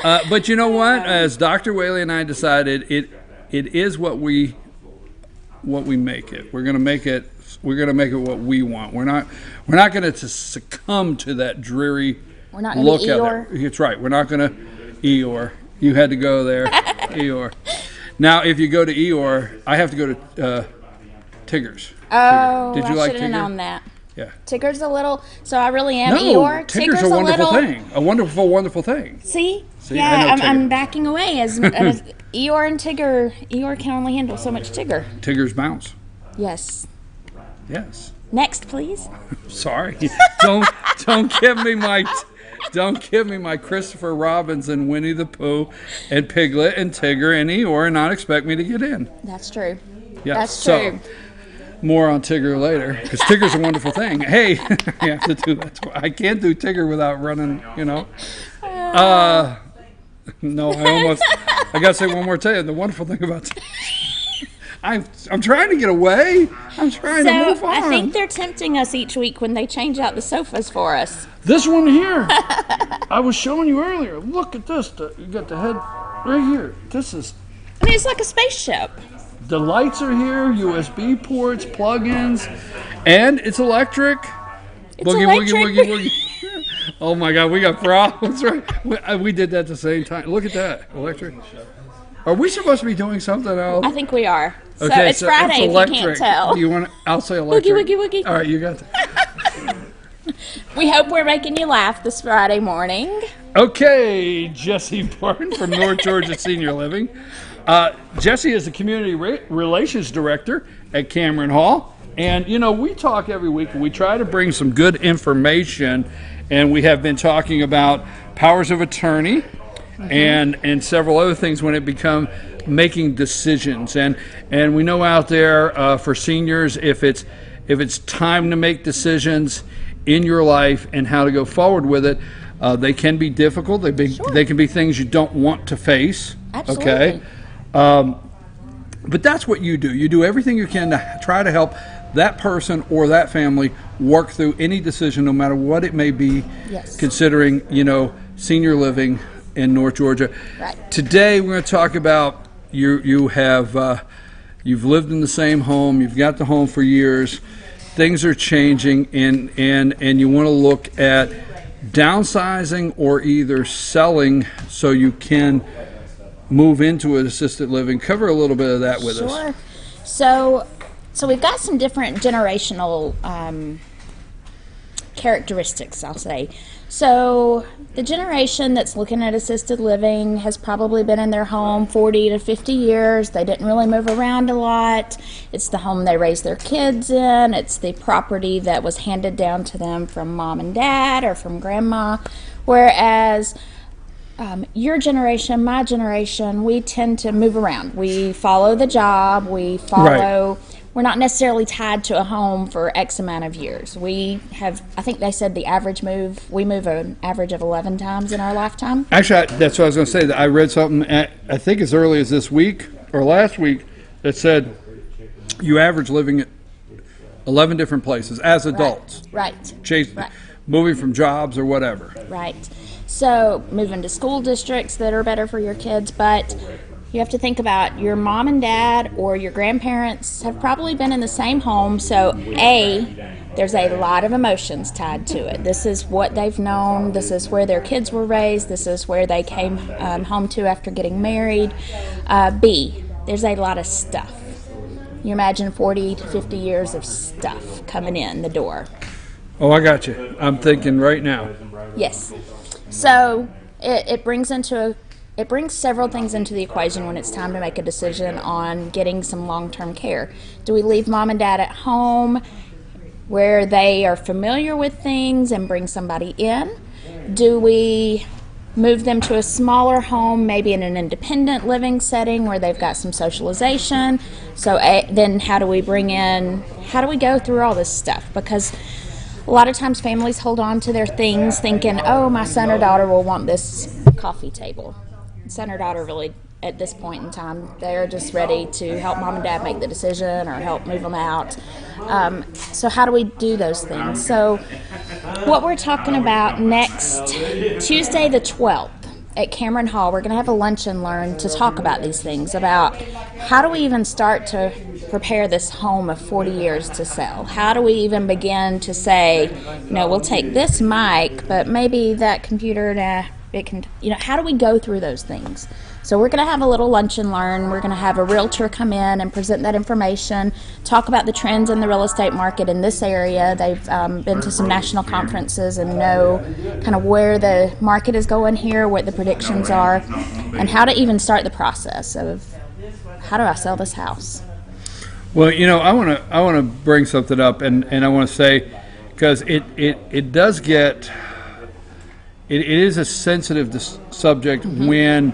But you know what? As Dr. Whaley and I decided, it is what we make it. We're gonna make it. We're gonna make it what we want. We're not gonna succumb to that dreary We're not gonna look be at Eeyore. it. That's right. We're not gonna Eeyore. You had to go there, Eeyore. Now, if you go to Eeyore, I have to go to Tigger's. Oh, Did you I like should have Tigger? known that. Yeah. Tigger's a little, so I really am No, Eeyore. Tigger's a wonderful little, thing. A wonderful, wonderful thing. See? See, I Yeah, know I'm Tigger. backing away as Eeyore and Tigger. Eeyore can only handle so much Tigger. Tigger's bounce. Yes. Yes. Next, please. Sorry. don't give me my Christopher Robinson, Winnie the Pooh, and Piglet and Tigger and Eeyore and not expect me to get in. That's true. Yeah. That's So, true. more on Tigger later, because Tigger's a wonderful thing. Hey, you have to do that. I can't do Tigger without running, No, I got to say one more time. The wonderful thing about I'm trying to get away. I'm trying to move on. I think they're tempting us each week when they change out the sofas for us. This one here, I was showing you earlier. Look at this. You got the head right here. This is, I mean, it's like a spaceship. the lights are here, USB ports, plug-ins, and it's electric. It's Boogie, electric. woogie, woogie, woogie. Oh my God, we got problems, right? We did that at the same time. Look at that, electric. Are we supposed to be doing something else? I think we are. So Okay, it's Friday if you can't tell. Do you want? I'll say electric. Woogie, woogie, woogie. All right, you got that. We hope we're making you laugh this Friday morning. Okay, Jesse Barton from North Georgia Senior Living. Jesse is the Community Relations Director at Cameron Hall. And, we talk every week and we try to bring some good information. And we have been talking about powers of attorney and several other things when it become making decisions. And we know out there for seniors, if it's time to make decisions in your life and how to go forward with it, they can be difficult. They can be things you don't want to face. Absolutely. Okay. But that's what you do. You do everything you can to try to help that person or that family work through any decision, no matter what it may be, Yes. considering, senior living in North Georgia. Right. Today we're going to talk about you've lived in the same home, you've got the home for years, things are changing, and you want to look at downsizing or either selling so you can move into an assisted living. Cover a little bit of that with us. Sure. So we've got some different generational characteristics, I'll say. So the generation that's looking at assisted living has probably been in their home 40 to 50 years. They didn't really move around a lot. It's the home they raised their kids in. It's the property that was handed down to them from mom and dad or from grandma. Whereas your generation, my generation, we tend to move around. We follow the job. We follow... Right. We're not necessarily tied to a home for X amount of years. We have, I think they said we move an average of 11 times in our lifetime. Actually, that's what I was going to say. That I read something, I think as early as this week or last week, that said you average living at 11 different places as adults. Right. Moving from jobs or whatever. Right. So moving to school districts that are better for your kids, but you have to think about your mom and dad or your grandparents have probably been in the same home. So there's a lot of emotions tied to it. This is what they've known. This is where their kids were raised. This is where they came home to after getting married. B, there's a lot of stuff. You imagine 40 to 50 years of stuff coming in the door. Oh, I got you. I'm thinking right now. Yes. So it brings several things into the equation when it's time to make a decision on getting some long-term care. Do we leave mom and dad at home where they are familiar with things and bring somebody in? Do we move them to a smaller home, maybe in an independent living setting where they've got some socialization? So then how do we go through all this stuff? Because a lot of times families hold on to their things thinking, oh, my son or daughter will want this coffee table. Son or daughter really, at this point in time, they're just ready to help mom and dad make the decision or help move them out. So how do we do those things? So what we're talking about next Tuesday the 12th at Cameron Hall, we're going to have a lunch and learn to talk about these things, about how do we even start to prepare this home of 40 years to sell? How do we even begin to say, we'll take this mic, but maybe that computer, it can, how do we go through those things? So we're going to have a little lunch and learn. We're going to have a realtor come in and present that information, talk about the trends in the real estate market in this area. They've been to some national conferences and know kind of where the market is going here, what the predictions are, and how to even start the process of how do I sell this house. Well, I want to bring something up, and I want to say, because it does get, it is a sensitive subject when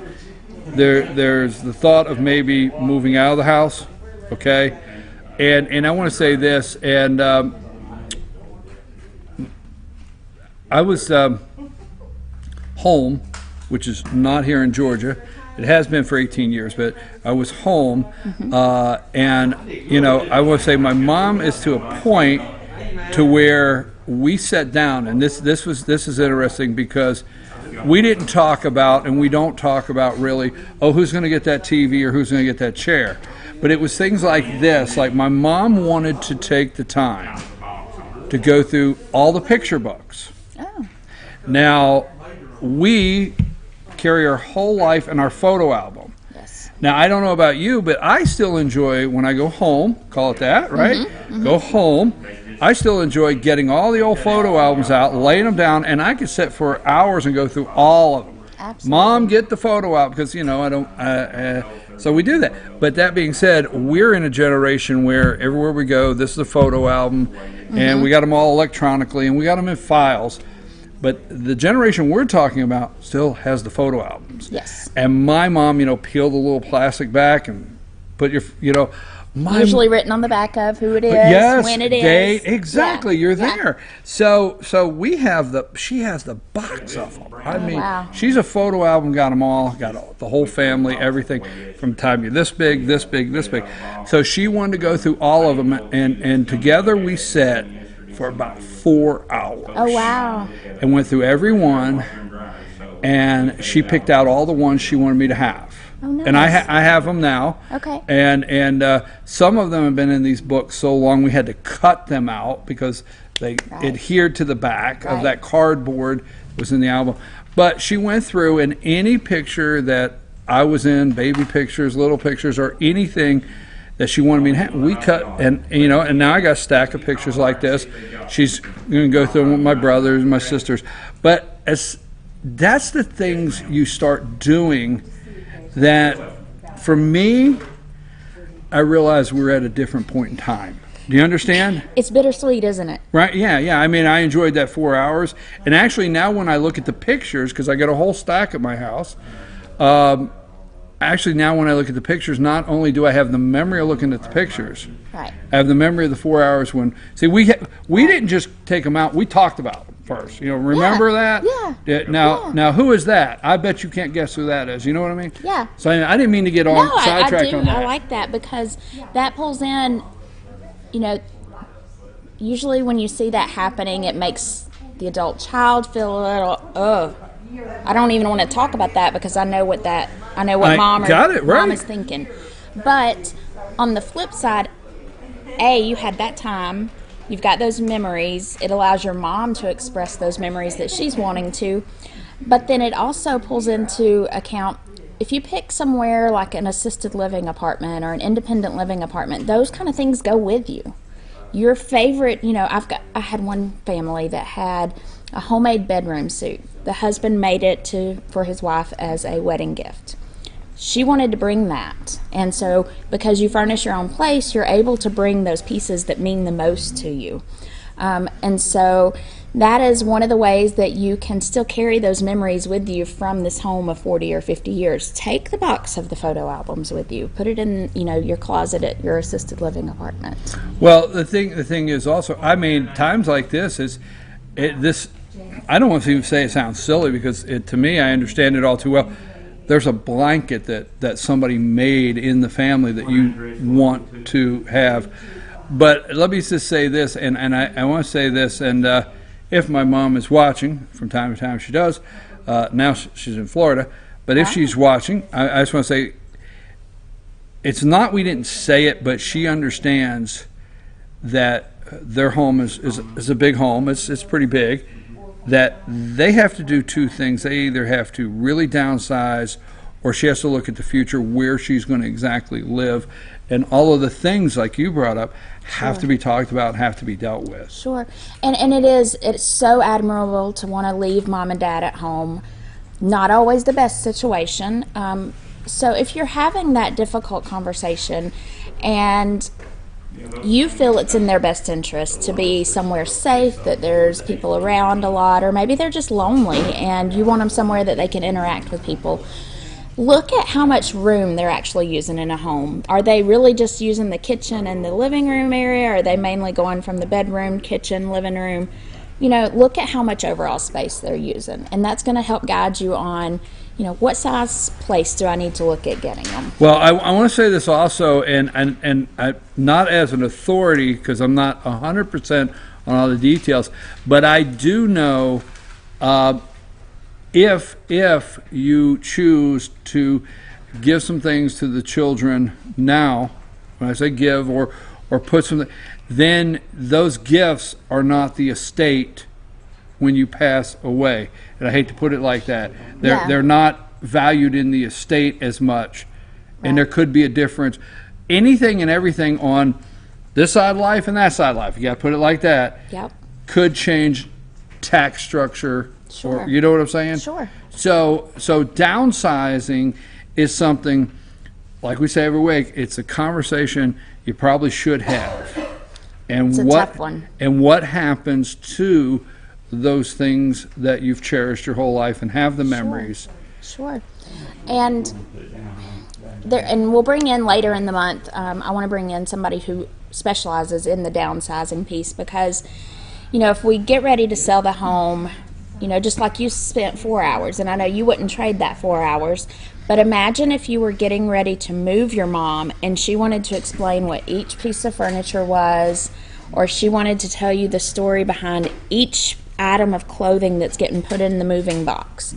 there's the thought of maybe moving out of the house, okay? And I want to say this, and I was home, which is not here in Georgia. It has been for 18 years, but I was home, and I want to say my mom is to a point to where we sat down, and this is interesting because we didn't talk about, and we don't talk about really, who's going to get that TV or who's going to get that chair. But it was things like this, like my mom wanted to take the time to go through all the picture books. Oh. Now, we carry our whole life in our photo album. Yes. Now, I don't know about you, but I still enjoy when I go home, call it that, right? Go home. I still enjoy getting all the old photo albums out, laying them down, and I could sit for hours and go through all of them. Absolutely. Mom, get the photo out because I don't. So we do that. But that being said, we're in a generation where everywhere we go, this is a photo album, and we got them all electronically, and we got them in files. But the generation we're talking about still has the photo albums. Yes. And my mom, peeled the little plastic back and put your, Usually written on the back of who it is, yes, when it is. Date, exactly. Yeah. You're there. So we have she has the box of them. I mean, wow. She's a photo album, got them all, got the whole family, everything from time you're this big, this big, this big. So she wanted to go through all of them, and together we sat for about 4 hours. Oh, wow. And went through every one, and she picked out all the ones she wanted me to have. Oh, nice. And I have them now. Okay. And some of them have been in these books so long we had to cut them out because they adhered to the back of that cardboard was in the album. But she went through, and any picture that I was in, baby pictures, little pictures, or anything that she wanted me to have, we cut, and now I got a stack of pictures like this. She's going to go through them with my brothers and my sisters. But that's the things you start doing that, for me, I realized we're at a different point in time. Do you understand? It's bittersweet, isn't it? Right, yeah. I mean, I enjoyed that 4 hours. And actually now when I look at the pictures, because I got a whole stack at my house, actually now when I look at the pictures, not only do I have the memory of looking at the pictures, right. I have the memory of the 4 hours when, see, we didn't just take them out, we talked about them first. Remember that? Yeah. Now, who is that? I bet you can't guess who that is. You know what I mean? Yeah. So I didn't mean to get on sidetracked on that. I like that because that pulls in, usually when you see that happening, it makes the adult child feel a little, I don't even want to talk about that because I know what mom is thinking. But on the flip side, you had that time. You've got those memories. It allows your mom to express those memories that she's wanting to. But then it also pulls into account, if you pick somewhere like an assisted living apartment or an independent living apartment, those kind of things go with you. Your favorite, I had one family that had a homemade bedroom suit. The husband made it for his wife as a wedding gift. She wanted to bring that. And so because you furnish your own place, you're able to bring those pieces that mean the most to you. And so that is one of the ways that you can still carry those memories with you from this home of 40 or 50 years. Take the box of the photo albums with you. Put it in, your closet at your assisted living apartment. Well, the thing is also, I mean, times like this I don't want to even say it sounds silly, because to me, I understand it all too well. There's a blanket that somebody made in the family that you want to have. But let me just say this, and I want to say this, and if my mom is watching, from time to time she does, now she's in Florida, but if she's watching, I just want to say, it's not we didn't say it, but she understands that their home is a big home. It's pretty big. That they have to do two things. They either have to really downsize, or she has to look at the future where she's going to exactly live. And all of the things like you brought up have to be talked about, have to be dealt with. Sure. And it's so admirable to want to leave mom and dad at home. Not always the best situation. So if you're having that difficult conversation and you feel it's in their best interest to be somewhere safe, that there's people around a lot, or maybe they're just lonely and you want them somewhere that they can interact with people, look at how much room they're actually using in a home. Are they really just using the kitchen and the living room area? Are they mainly going from the bedroom, kitchen, living room? Look at how much overall space they're using, and that's going to help guide you on what size place do I need to look at getting them? Well, I want to say this also, and I, not as an authority, because I'm not 100% on all the details, but I do know if you choose to give some things to the children now, when I say give or put something, then those gifts are not the estate when you pass away. And I hate to put it like that. They're not valued in the estate as much. And there could be a difference. Anything and everything on this side of life and that side of life, you got to put it like that, could change tax structure. Sure. Or, you know what I'm saying? Sure. So downsizing is something, like we say every week, it's a conversation you probably should have. And it's a tough one. And what happens to those things that you've cherished your whole life and have the memories. Sure. And we'll bring in later in the month, I want to bring in somebody who specializes in the downsizing piece, because if we get ready to sell the home, just like you spent 4 hours, and I know you wouldn't trade that 4 hours, but imagine if you were getting ready to move your mom and she wanted to explain what each piece of furniture was, or she wanted to tell you the story behind each item of clothing that's getting put in the moving box.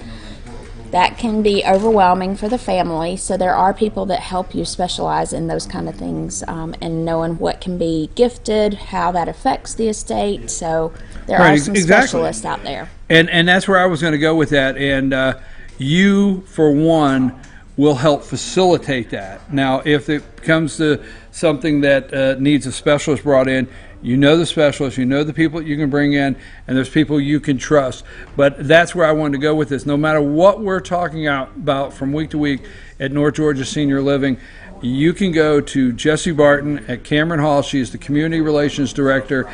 That can be overwhelming for the family, so there are people that help you specialize in those kind of things, and knowing what can be gifted, how that affects the estate. So there are some specialists out there. And that's where I was going to go with that. And you, for one, will help facilitate that. Now, if it comes to something that needs a specialist brought in, you know the specialists, you know the people you can bring in, and there's people you can trust. But that's where I wanted to go with this. No matter what we're talking about from week to week at North Georgia Senior Living, you can go to Jessie Barton at Cameron Hall. She is the Community Relations Director.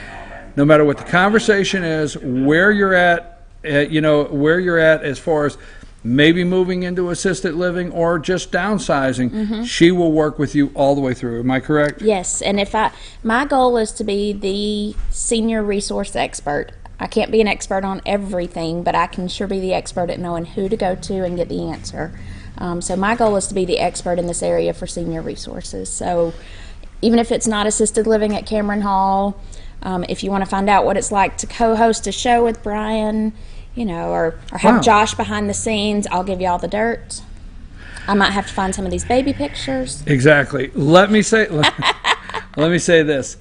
No matter what the conversation is, where you're at, where you're at as far as maybe moving into assisted living or just downsizing, she will work with you all the way through. Am I correct? Yes, and my goal is to be the senior resource expert. I can't be an expert on everything, but I can sure be the expert at knowing who to go to and get the answer. So my goal is to be the expert in this area for senior resources. So even if it's not assisted living at Cameron Hall, if you want to find out what it's like to co-host a show with Brian, or have Josh behind the scenes, I'll give you all the dirt. I might have to find some of these baby pictures. Exactly. Let me say this.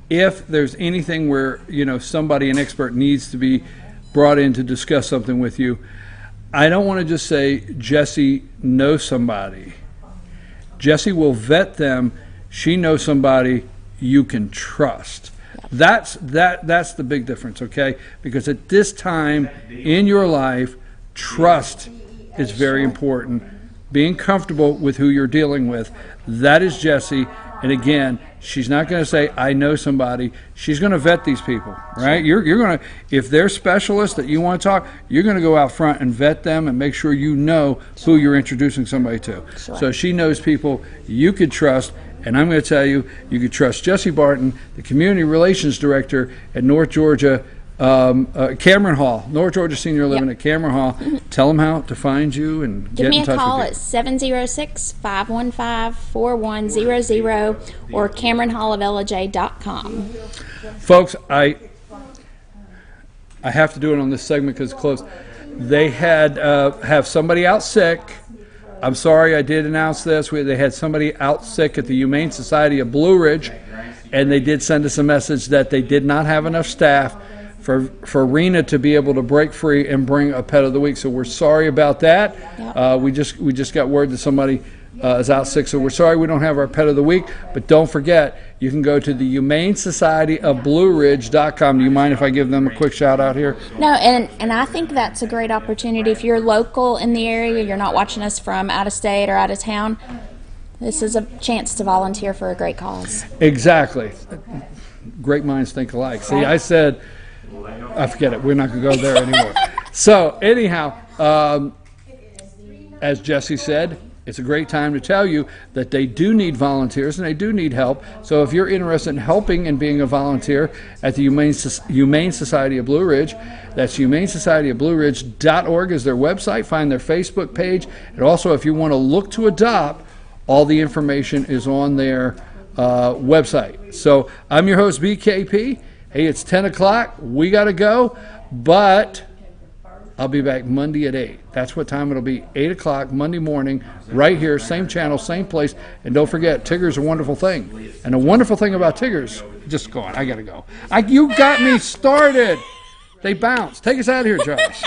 If there's anything where, somebody, an expert, needs to be brought in to discuss something with you, I don't want to just say, Jessie knows somebody. Jessie will vet them. She knows somebody you can trust. That's the big difference, okay? Because at this time in your life, trust is very important. Being comfortable with who you're dealing with. That is Jessie, And again, she's not going to say, I know somebody. She's going to vet these people, right? You're going to, if they're specialists that you want to talk, you're going to go out front and vet them and make sure you know who you're introducing somebody to. So she knows people you could trust. And I'm going to tell you, you could trust Jesse Barton, the Community Relations Director at North Georgia, Cameron Hall, North Georgia Senior Living at Cameron Hall. Tell them how to find you and Give get me in a touch call with at 706-515-4100 or CameronHallofLJ.com. Folks, I have to do it on this segment because it's close. They had have somebody out sick. I'm sorry, I did announce this. They had somebody out sick at the Humane Society of Blue Ridge, and they did send us a message that they did not have enough staff for Rena to be able to break free and bring a pet of the week. So we're sorry about that. Yep. We just got word that somebody is out sick, so we're sorry we don't have our pet of the week. But don't forget, you can go to the Humane Society of BlueRidge.com. Do you mind if I give them a quick shout out here? No, and I think that's a great opportunity. If you're local in the area, you're not watching us from out of state or out of town, this is a chance to volunteer for a great cause. Exactly. Great minds think alike. See, I said, I forget it. We're not going to go there anymore. So anyhow, as Jesse said, it's a great time to tell you that they do need volunteers and they do need help. So if you're interested in helping and being a volunteer at the Humane Society of Blue Ridge, that's humanesocietyofblueridge.org is their website. Find their Facebook page. And also, if you want to look to adopt, all the information is on their website. So I'm your host, BKP. Hey, it's 10 o'clock. We got to go. But I'll be back Monday at 8. That's what time it'll be, 8 o'clock Monday morning, right here, same channel, same place. And don't forget, Tigger's a wonderful thing. And the wonderful thing about Tigger's, just go on, I got to go. You got me started. They bounce. Take us out of here, Josh.